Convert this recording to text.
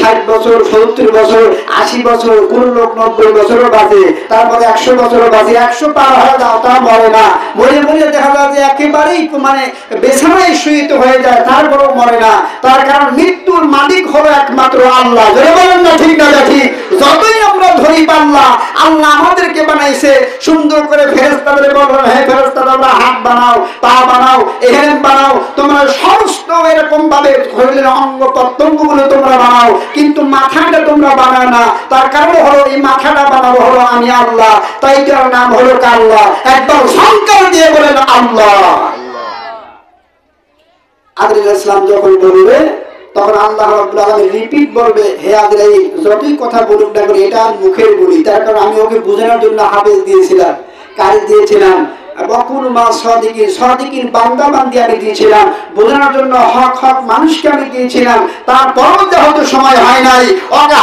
60 বছর, 70 বছর, 80 বছর, কোন লোক 90 বছরও বাঁচে, তারপরে 100 বছরও বাঁচে, 100 পার হয়ে যাও তা মরে না, মরে মরে দেখা যায় যে একেবারেই মানে বিছানায় শুইত হয়ে যায়, তারপরেও মরে না। তার কারণ মৃত্যুর মালিক হলো একমাত্র আল্লাহ। জোরে বলেন না ঠিক না ঠিক? যতই আমরা ধরি পাল্লা, আল্লাহ আমাদেরকে বানাইছে সুন্দর করে। ফেরেশতাদের বললেন, হে ফেরেশতারা, তোমরা হাত বানাও, পা বানাও, এহেন বানাও, তোমরা সমস্ত এরকম ভাবে শরীরের অঙ্গ প্রত্যঙ্গগুলো তোমরা বানাও, কিন্তু মাথাটা তোমরা বানাও না। তার কারণ হলো এই মাথাটা বানাবো হলো আমি আল্লাহ, তাই তার নাম হলো আল্লাহ। একদম সংকার দিয়ে বলেন আল্লাহ। আদরিল ইসলাম যখন বলবে তখন আল্লাহ রাব্বুল আলামিন রিপিট বলবে, হে আদরাইল, যতই কথা বলুক না করে এটা মুখের বলি। তার কারণ আমি ওকে বোঝানোর জন্য হাফেজ দিয়েছিলাম, কারি দিয়েছিলাম, বকুল মা সাদিকিন, সাদিকিন বান্দা বান্দি আমি দিয়েছিলাম, বোঝানোর জন্য হক হক মানুষকে আমি দিয়েছিলাম। তারপরও হয়তো সময় হয় নাই, ওকে